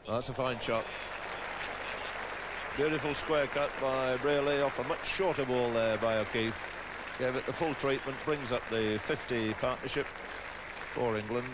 That's a fine shot. Beautiful square cut by Brearley off a much shorter ball there by O'Keefe. Gave it the full treatment, brings up the 50 partnership for England.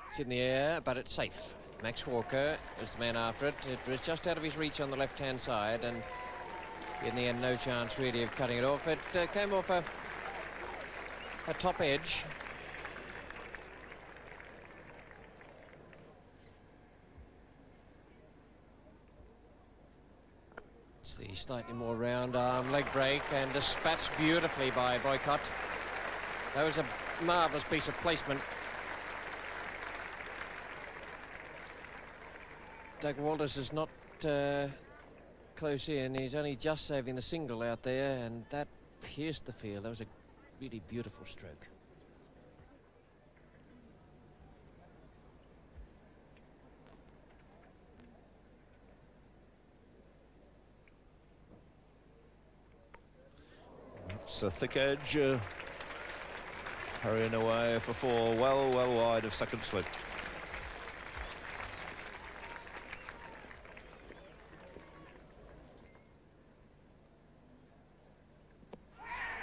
It's in the air, but it's safe. Max Walker is the man after it. It was just out of his reach on the left-hand side, and in the end, no chance really of cutting it off. It came off a top edge. It's the slightly more round arm leg break, and dispatched beautifully by Boycott. That was a marvellous piece of placement. Doug Walters is not close in. He's only just saving the single out there, and that pierced the field. That was a really beautiful stroke. It's a thick edge, hurrying away for four, well wide of second slip.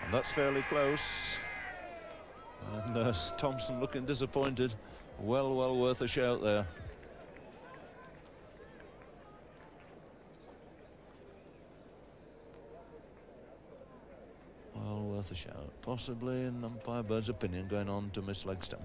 And that's fairly close. And Thompson looking disappointed. Well worth a shout there. Well worth a shout. Possibly, in umpire Bird's opinion, going on to miss leg stump.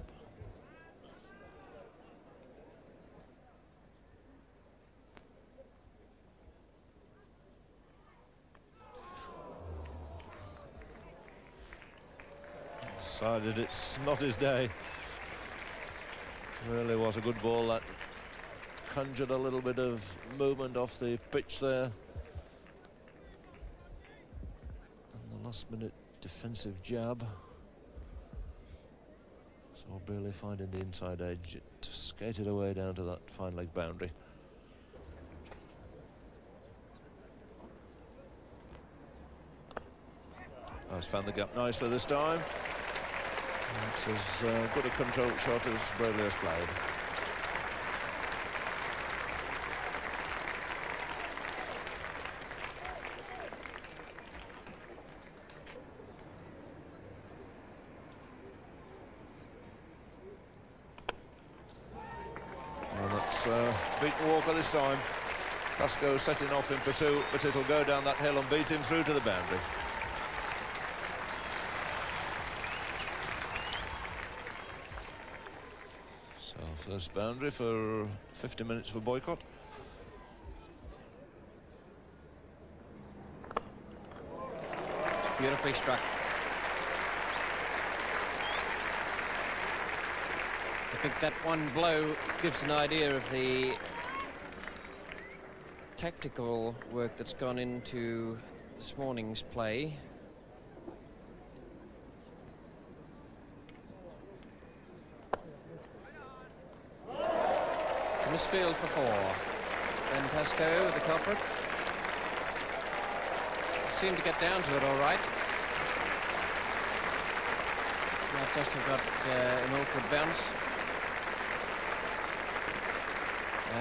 Decided it's not his day. Really was a good ball. That conjured a little bit of movement off the pitch there. And the last minute defensive jab. So Brearley finding the inside edge. It skated away down to that fine leg boundary. Has found the gap nicely this time. It's as good a control shot as Brearley has played. Well, that's beaten Walker this time. Pascoe setting off in pursuit, but it'll go down that hill and beat him through to the boundary. First boundary for 50 minutes for Boycott. Beautifully struck. I think that one blow gives an idea of the tactical work that's gone into this morning's play. Misfield for four. Ben Pascoe, the culprit. Seemed to get down to it all right. Might just have got an awkward bounce.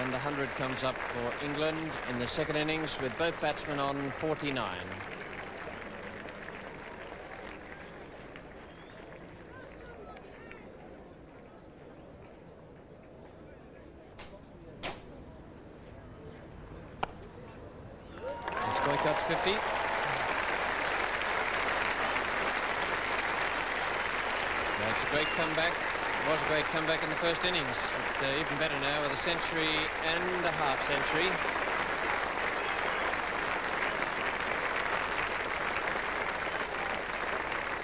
And the 100 comes up for England in the second innings with both batsmen on 49. Boycott's 50. That's a great comeback. It was a great comeback in the first innings. But, even better now with a century and a half century.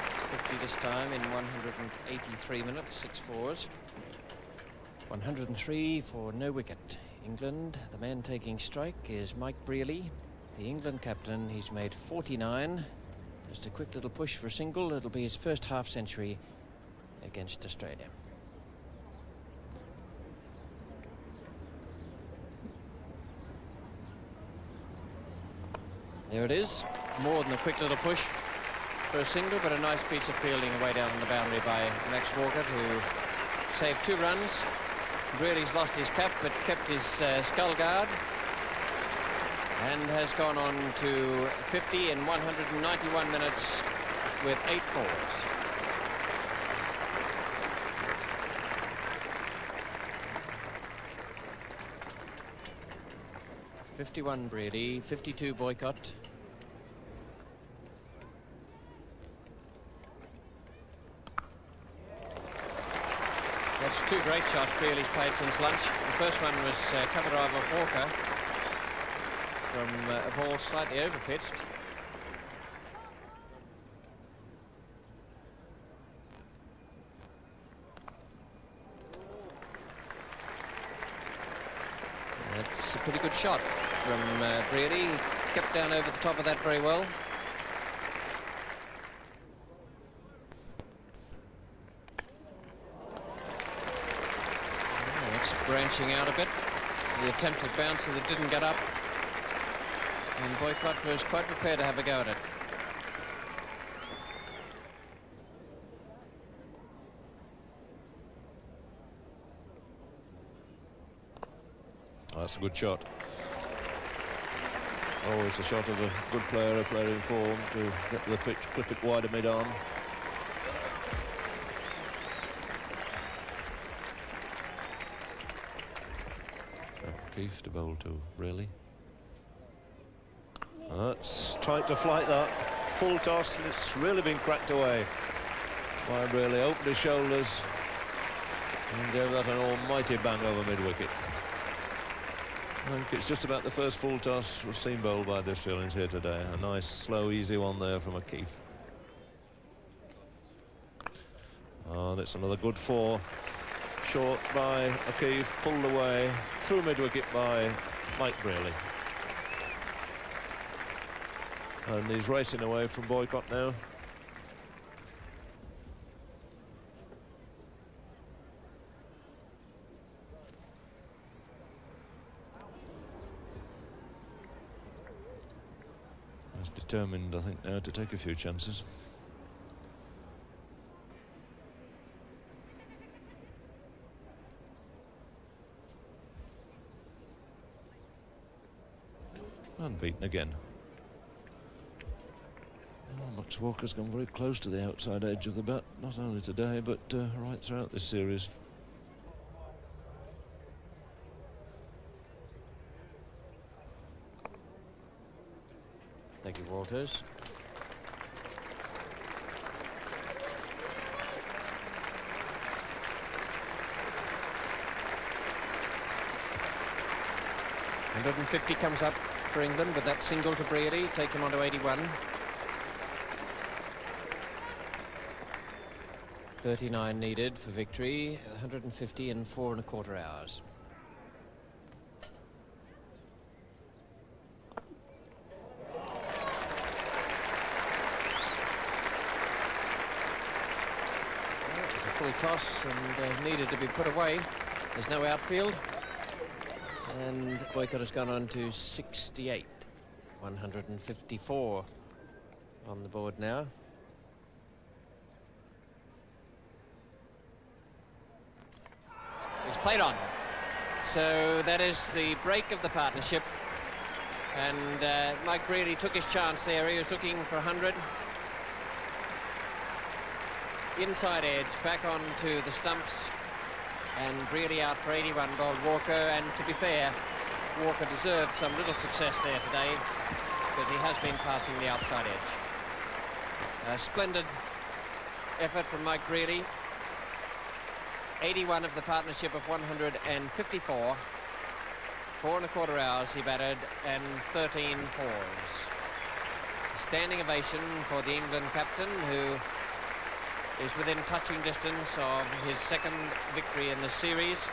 It's 50 this time in 183 minutes, 6 fours. 103 for no wicket. England, the man taking strike is Mike Brearley. The England captain, he's made 49. Just a quick little push for a single. It'll be his first half century against Australia. There it is. more than a quick little push for a single, but a nice piece of fielding away down on the boundary by Max Walker, who saved 2 runs. Brearley's lost his cap, but kept his skull guard, and has gone on to 50 in 191 minutes with 8 fours. .51 Brearley, 52 Boycott. That's 2 great shots Brearley's played since lunch. The first one was cover drive off Walker from a ball slightly over-pitched. That's a pretty good shot from Brearley. Kept down over the top of that very well. Branching out a bit. The attempted bouncer that didn't get up, and Boycott was quite prepared to have a go at it. Oh, that's a good shot. Always a shot of a good player, a player in form, to get to the pitch, clip it wider mid-on. O'Keefe to bowl to, really. That's tried to flight that. Full toss, and it's really been cracked away by Brearley. Opened his shoulders and gave that an almighty bang over mid-wicket. I think it's just about the first full toss we've seen bowled by the Australians here today. A nice, slow, easy one there from O'Keefe. And it's another good 4. Short by O'Keefe, pulled away through mid-wicket by Mike Brearley. And he's racing away from Boycott now. He's determined, I think, now to take a few chances. Unbeaten again. Oh, Max Walker's gone very close to the outside edge of the bat, not only today, but right throughout this series. Thank you, Walters. .150 comes up for England with that single to Brearley, take him on to 81. 39 needed for victory, 150 in 4 1/4 hours. It was a full toss and needed to be put away. There's no outfield. And Boycott has gone on to 68, 154 on the board now. It's played on. So that is the break of the partnership. And Mike Brearley took his chance there. He was looking for 100. Inside edge, back onto the stumps. And Brearley out for 81, bowled Walker, and to be fair, Walker deserved some little success there today because he has been passing the outside edge. A splendid effort from Mike Brearley. 81 of the partnership of 154. 4 1/4 hours he batted, and 13 fours. Standing ovation for the England captain, who is within touching distance of his second victory in the series.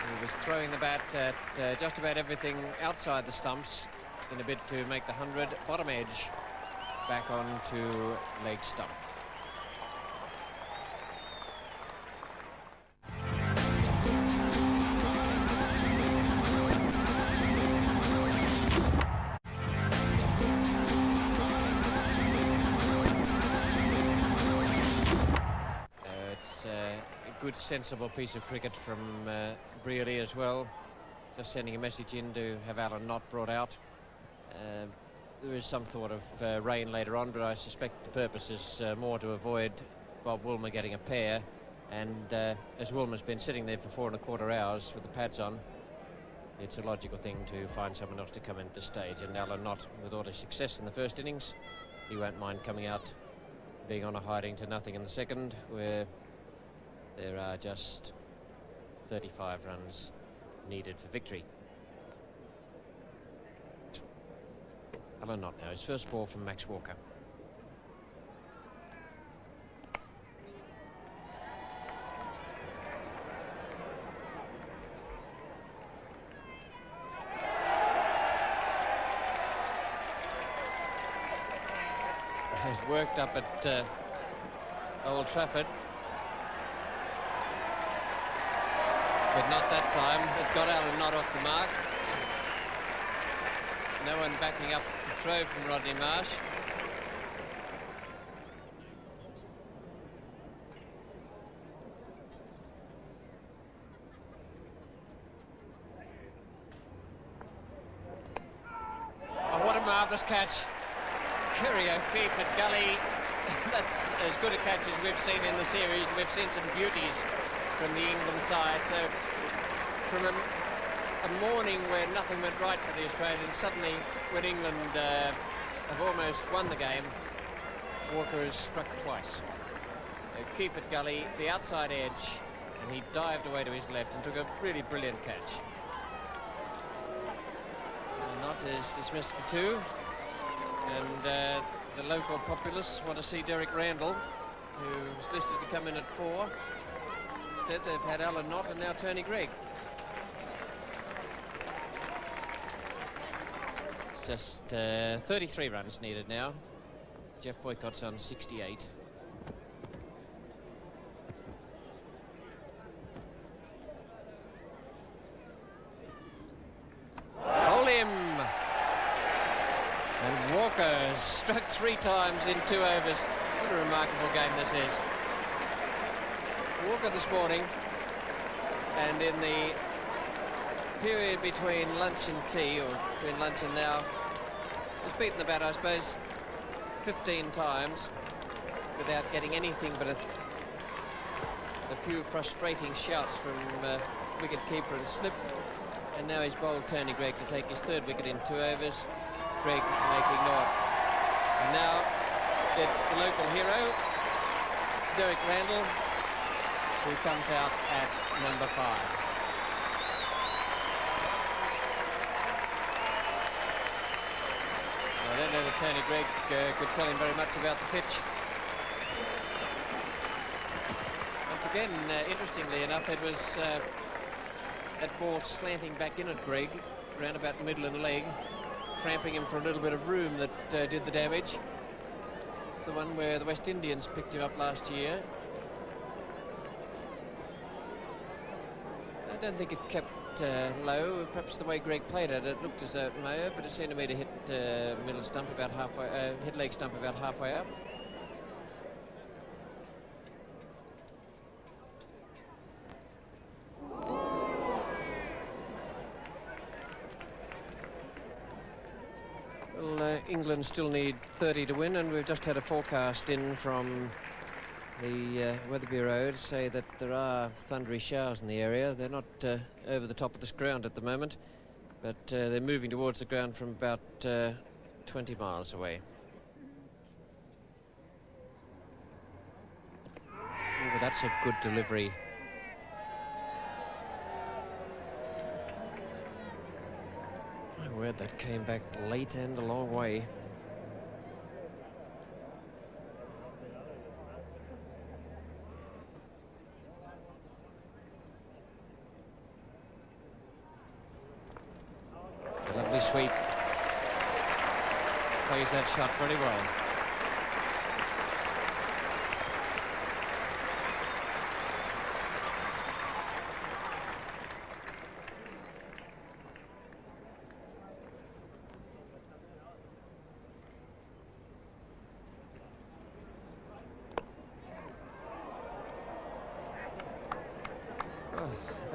He was throwing the bat at just about everything outside the stumps in a bid to make the 100, bottom edge back onto leg stump. good, sensible piece of cricket from Brearley as well. Just sending a message in to have Alan Knott brought out. There is some thought of rain later on, but I suspect the purpose is more to avoid Bob Woolmer getting a pair. And as Woolmer's been sitting there for 4¼ hours with the pads on, it's a logical thing to find someone else to come in at this stage. And Alan Knott, with all his success in the first innings, he won't mind coming out, being on a hiding to nothing in the second, where there are just 35 runs needed for victory. Alan Knott now, his first ball from Max Walker. Has worked up at Old Trafford, but not that time. It got Alan Knott off the mark. No one backing up the throw from Rodney Marsh. Oh, what a marvellous catch. Kerry O'Keefe at Gully. That's as good a catch as we've seen in the series. We've seen some beauties from the England side. So from a morning where nothing went right for the Australians, suddenly when England have almost won the game, Walker has struck twice. O'Keefe at Gully, the outside edge, and he dived away to his left and took a really brilliant catch. Knott is dismissed for 2. And the local populace want to see Derek Randall, who's listed to come in at 4. Instead, they've had Alan Knott and now Tony Greig. It's just 33 runs needed now. Jeff Boycott's on 68. Hold him! And Walker struck 3 times in 2 overs. What a remarkable game this is. Walker this morning, and in the period between lunch and tea, or between lunch and now, has beaten the bat, I suppose, 15 times without getting anything but a few frustrating shouts from wicket-keeper and slip. And now he's bowled Tony Greig to take his 3rd wicket in 2 overs. Greig making naught. And now it's the local hero, Derek Randall, who comes out at number 5. I don't know that Tony Greig could tell him very much about the pitch. Once again, interestingly enough, it was that ball slanting back in at Greig, around about middle and leg, cramping him for a little bit of room that did the damage. It's the one where the West Indians picked him up last year. I don't think it kept low. Perhaps the way Greig played it, it looked as though it may have, but it seemed to me to hit middle stump about halfway, hit leg stump about halfway up. Well, England still need 30 to win, and we've just had a forecast in from the Weather Bureau to say that there are thundery showers in the area. They're not over the top of this ground at the moment, but they're moving towards the ground from about 20 miles away. Ooh, but that's a good delivery. My word, that came back late and a long way. Lovely sweep. Plays that shot very well.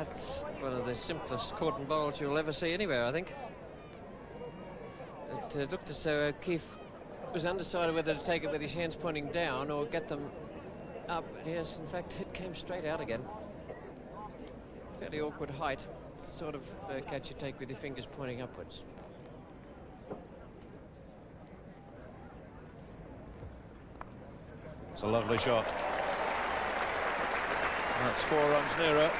That's one of the simplest caught and bowls you'll ever see anywhere, I think. It looked as though O'Keefe was undecided whether to take it with his hands pointing down or get them up. Yes, in fact, it came straight out again. Fairly awkward height. It's the sort of catch you take with your fingers pointing upwards. It's a lovely shot. That's 4 runs nearer.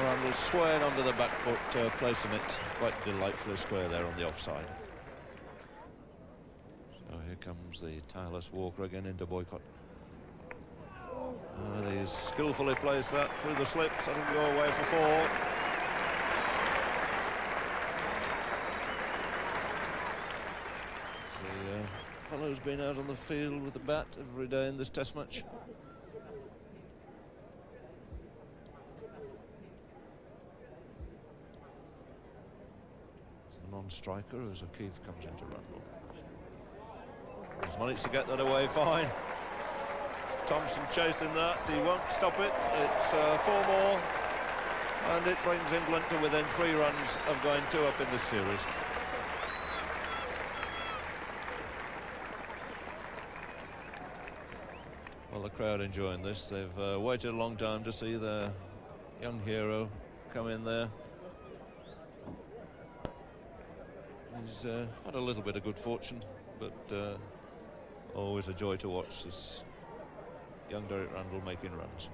Randall swaying onto the back foot, placing it quite delightfully square there on the offside. So here comes the tireless Walker again into Boycott. He's skillfully placed that through the slips. That'll go away for 4. The fellow's been out on the field with the bat every day in this Test match. Non-striker as O'Keefe comes into Randall. He's managed to get that away fine. Thompson chasing that, he won't stop it. It's 4 more, and it brings England to within 3 runs of going 2 up in this series. Well, the crowd enjoying this. They've waited a long time to see their young hero come in there. He's had a little bit of good fortune, but always a joy to watch this young Derek Randall making runs.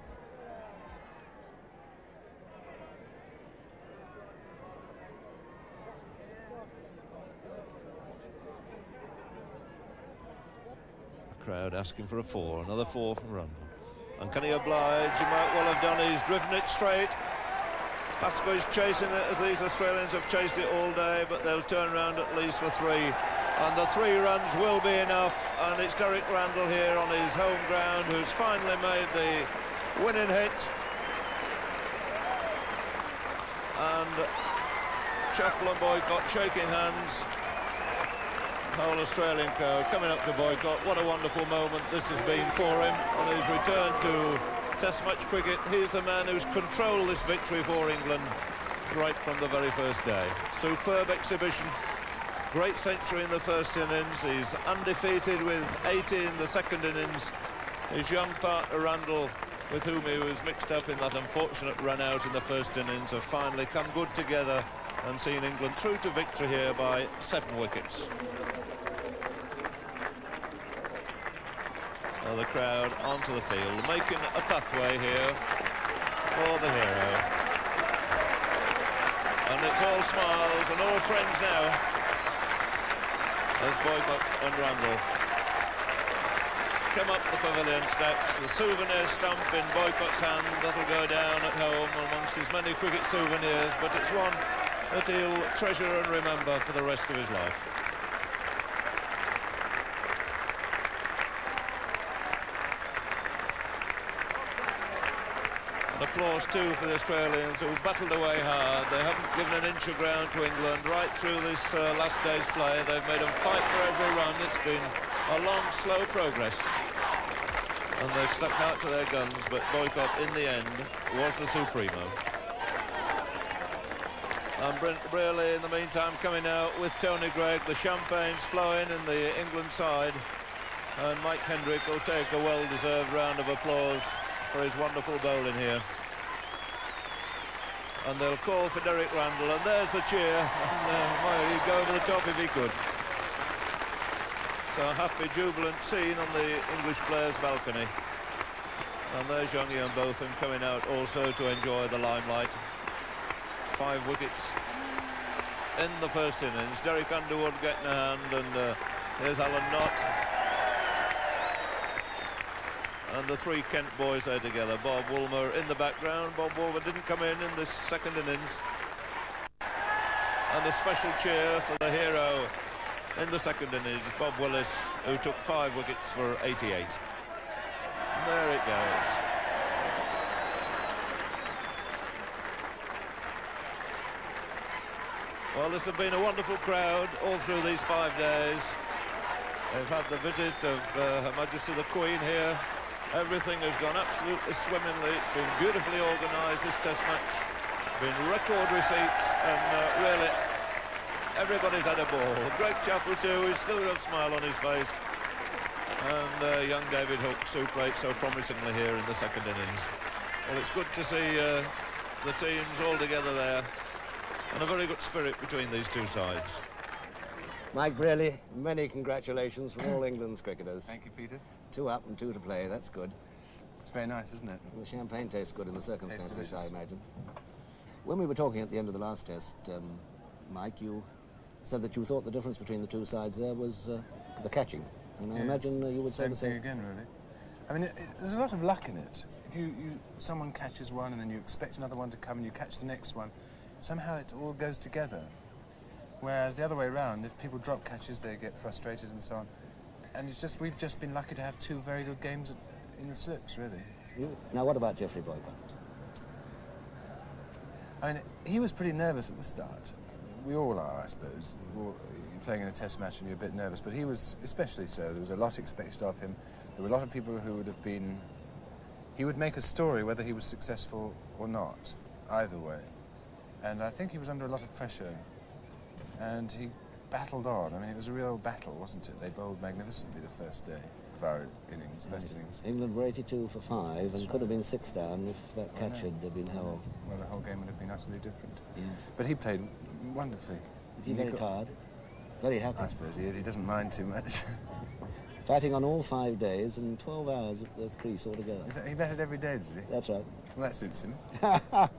The crowd asking for a 4, another 4 from Randall. And can he oblige? He might well have done. He's driven it straight. Pascoe is chasing it as these Australians have chased it all day, but they'll turn around at least for 3. And the 3 runs will be enough, and it's Derek Randall here on his home ground who's finally made the winning hit. And Chappell and Boycott shaking hands. The whole Australian crowd coming up to Boycott. What a wonderful moment this has been for him on his return to Test match cricket. He's the man who's controlled this victory for England right from the very first day. Superb exhibition, great century in the first innings. He's undefeated with 80 in the second innings. His young partner Randall, with whom he was mixed up in that unfortunate run out in the first innings, have finally come good together and seen England through to victory here by 7 wickets. The crowd onto the field, making a pathway here for the hero. And it's all smiles and all friends now as Boycott and Randall come up the pavilion steps. The souvenir stump in Boycott's hand, that'll go down at home amongst his many cricket souvenirs, but it's one that he'll treasure and remember for the rest of his life. Applause too for the Australians who battled away hard. They haven't given an inch of ground to England right through this last day's play. They've made them fight for every run. It's been a long, slow progress, and they've stuck out to their guns, but Boycott in the end was the supremo. And Brent Brearley in the meantime coming out with Tony Greig. The champagne's flowing in the England side, and Mike Hendrick will take a well-deserved round of applause for his wonderful bowling here. And they'll call for Derek Randall, and there's the cheer, and he'd go over the top if he could. So a happy, jubilant scene on the English players' balcony. And there's young Ian Botham coming out also to enjoy the limelight. 5 wickets in the first innings. Derek Underwood getting a hand, and here's Alan Knott. And the 3 Kent boys there together. Bob Woolmer in the background. Bob Woolmer didn't come in this second innings. And a special cheer for the hero in the second innings, Bob Willis, who took 5 wickets for 88. And there it goes. Well, this has been a wonderful crowd all through these 5 days. They've had the visit of Her Majesty the Queen here Everything has gone absolutely swimmingly. It's been beautifully organised, this Test match. Been record receipts, and really, everybody's had a ball. Greg Chappell too, he's still got a smile on his face. And young David Hooks, who played so promisingly here in the second innings. Well, it's good to see the teams all together there, and a very good spirit between these two sides. Mike, really, many congratulations from all England's cricketers. Thank you, Peter. 2 up and 2 to play, that's good. It's very nice, isn't it? The champagne tastes good in the circumstances, delicious. I imagine. When we were talking at the end of the last test, Mike, you said that you thought the difference between the two sides there was the catching. And I imagine you would say the same. Same thing again, really. I mean, there's a lot of luck in it. If someone catches one and then you expect another one to come and you catch the next one, somehow it all goes together. Whereas the other way around, if people drop catches, they get frustrated and so on. And it's just, we've just been lucky to have 2 very good games in the slips, really. Now, what about Geoffrey Boycott? I mean, he was pretty nervous at the start. We all are, I suppose. You're playing in a test match and you're a bit nervous, but he was especially so. There was a lot expected of him. There were a lot of people who would have been... He would make a story whether he was successful or not, either way. And I think he was under a lot of pressure. And he battled on. I mean, it was a real battle, wasn't it? They bowled magnificently the first day of our innings, first innings. England were 82 for 5 and could have been 6 down if that catch had been held. Well, the whole game would have been utterly different. Yes. But he played wonderfully. Is he very tired? Very happy? I suppose he is. He doesn't mind too much. Fighting on all 5 days and 12 hours at the crease altogether. He batted every day, did he? That's right. Well, that suits him. Well,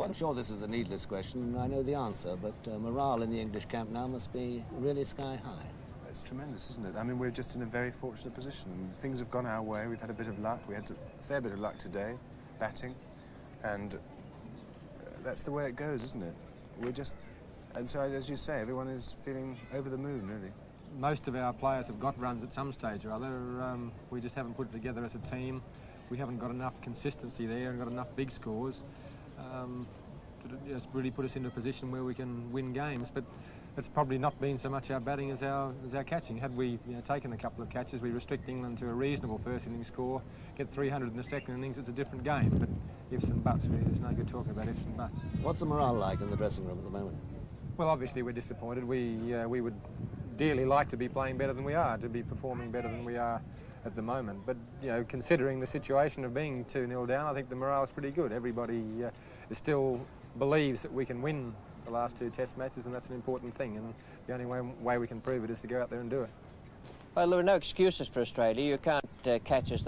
I'm sure this is a needless question, and I know the answer, but morale in the English camp now must be really sky high. It's tremendous, isn't it? I mean, we're just in a very fortunate position. Things have gone our way. We've had a bit of luck. We had a fair bit of luck today, batting, and that's the way it goes, isn't it? We're just... And so, as you say, everyone is feeling over the moon, really. Most of our players have got runs at some stage or other. We just haven't put it together as a team. We haven't got enough consistency there and got enough big scores to just really put us into a position where we can win games. But it's probably not been so much our batting as our catching. Had we taken a couple of catches, we restrict England to a reasonable first innings score, get 300 in the second innings, it's a different game. But ifs and buts, really, there's no good talking about ifs and buts. What's the morale like in the dressing room at the moment? Well, obviously we're disappointed. We would dearly like to be playing better than we are, to be performing better than we are at the moment. But, considering the situation of being 2-0 down, I think the morale is pretty good. Everybody still believes that we can win the last 2 test matches, and that's an important thing. And the only way we can prove it is to go out there and do it. Well, there are no excuses for Australia. You can't catch us